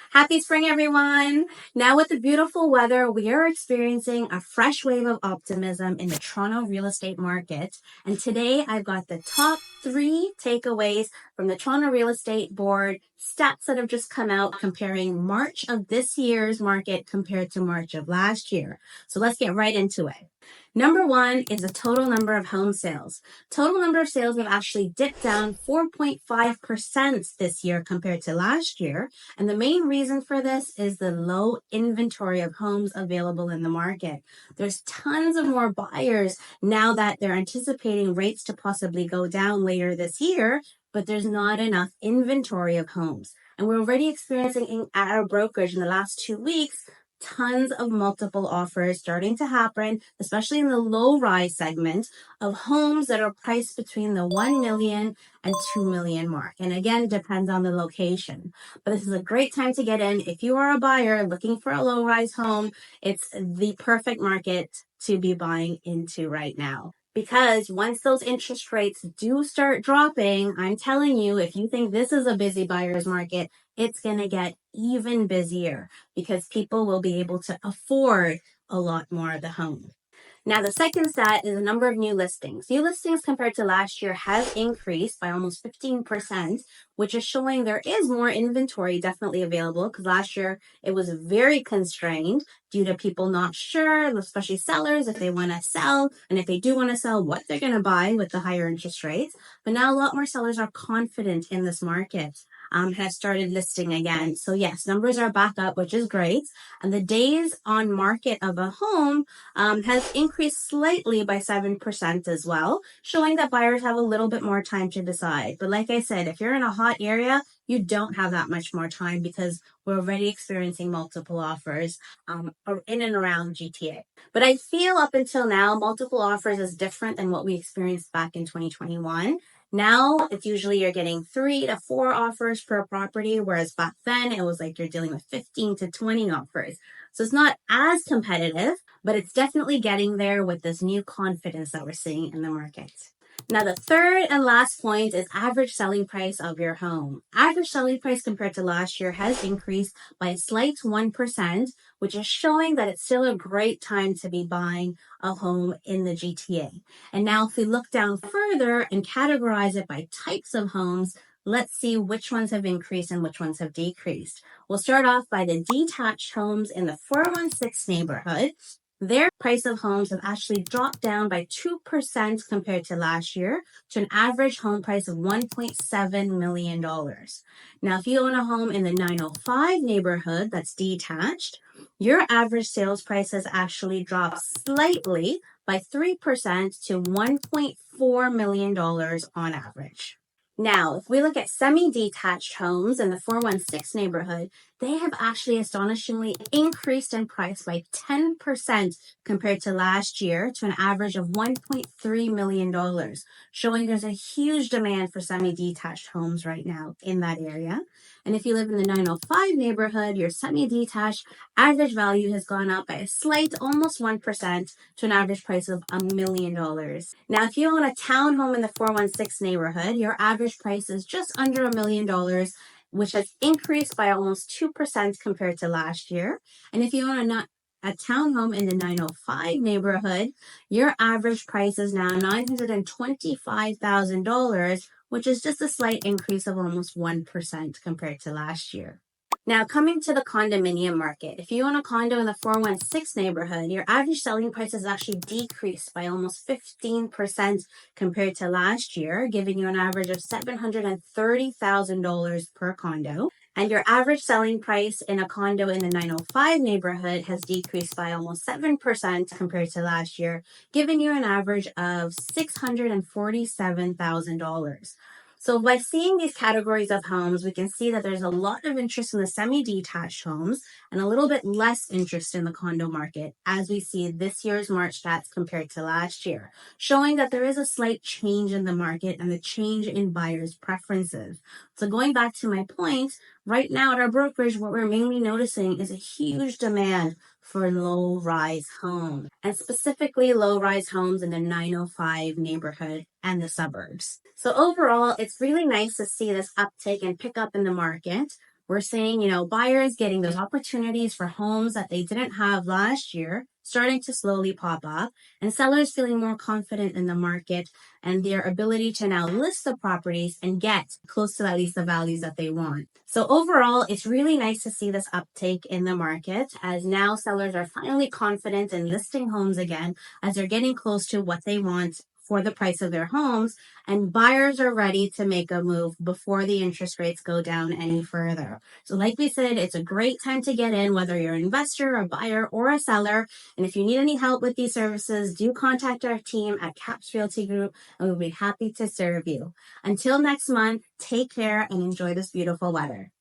Happy spring, everyone. Now, with the beautiful weather, we are experiencing a fresh wave of optimism in the Toronto real estate market. And today I've got the top 3 takeaways from the Toronto Real Estate Board stats that have just come out comparing March of this year's market compared to March of last year. So let's get right into it. Number one is the total number of home sales. Total number of sales have actually dipped down 4.5% this year compared to last year. And the main reason for this is the low inventory of homes available in the market. There's tons of more buyers now that they're anticipating rates to possibly go down later this year, but there's not enough inventory of homes. And we're already experiencing at our brokerage in the last 2 weeks tons of multiple offers starting to happen, especially in the low rise segment of homes that are priced between the 1 million and 2 million mark. And again, depends on the location. But this is a great time to get in. If you are a buyer looking for a low rise home, it's the perfect market to be buying into right now. Because once those interest rates do start dropping, I'm telling you, if you think this is a busy buyer's market, it's going to get even busier because people will be able to afford a lot more of the home. Now, the second stat is the number of new listings. New listings compared to last year has increased by almost 15%, which is showing there is more inventory definitely available because last year it was very constrained due to people not sure, especially sellers, if they want to sell, and if they do want to sell, what they're going to buy with the higher interest rates. But now a lot more sellers are confident in this market. Has started listing again. So yes, numbers are back up, which is great. And the days on market of a home has increased slightly by 7% as well, showing that buyers have a little bit more time to decide. But like I said, if you're in a hot area, you don't have that much more time because we're already experiencing multiple offers in and around GTA. But I feel up until now, multiple offers is different than what we experienced back in 2021. Now it's usually you're getting 3 to 4 offers per property, whereas back then it was like you're dealing with 15 to 20 offers. So it's not as competitive, but it's definitely getting there with this new confidence that we're seeing in the market. Now, the third and last point is average selling price of your home. Average selling price compared to last year has increased by a slight 1%, which is showing that it's still a great time to be buying a home in the GTA. And now if we look down further and categorize it by types of homes, let's see which ones have increased and which ones have decreased. We'll start off by the detached homes in the 416 neighborhood. Their price of homes have actually dropped down by 2% compared to last year to an average home price of $1.7 million. Now, if you own a home in the 905 neighborhood that's detached, your average sales price has actually dropped slightly by 3% to $1.4 million on average. Now, if we look at semi-detached homes in the 416 neighborhood, they have actually astonishingly increased in price by 10% compared to last year to an average of $1.3 million, showing there's a huge demand for semi-detached homes right now in that area. And if you live in the 905 neighborhood, your semi-detached average value has gone up by a slight, almost 1% to an average price of $1 million. Now, if you own a townhome in the 416 neighborhood, your average price is just under $1 million, which has increased by almost 2% compared to last year. And if you own a townhome in the 905 neighborhood, your average price is now $925,000, which is just a slight increase of almost 1% compared to last year. Now, coming to the condominium market, if you own a condo in the 416 neighborhood, your average selling price has actually decreased by almost 15% compared to last year, giving you an average of $730,000 per condo. And your average selling price in a condo in the 905 neighborhood has decreased by almost 7% compared to last year, giving you an average of $647,000. So by seeing these categories of homes, we can see that there's a lot of interest in the semi-detached homes and a little bit less interest in the condo market as we see this year's March stats compared to last year, showing that there is a slight change in the market and a change in buyers' preferences. So going back to my point, right now at our brokerage, what we're mainly noticing is a huge demand for low-rise homes, and specifically low-rise homes in the 905 neighborhood and the suburbs. So overall, it's really nice to see this uptick and pick up in the market. We're seeing, buyers getting those opportunities for homes that they didn't have last year starting to slowly pop up, and sellers feeling more confident in the market and their ability to now list the properties and get close to at least the values that they want. So overall, it's really nice to see this uptake in the market as now sellers are finally confident in listing homes again as they're getting close to what they want for the price of their homes, and buyers are ready to make a move before the interest rates go down any further. So like we said, it's a great time to get in, whether you're an investor, a buyer, or a seller. And if you need any help with these services, do contact our team at Caps Realty Group, and we'll be happy to serve you. Until next month, take care and enjoy this beautiful weather.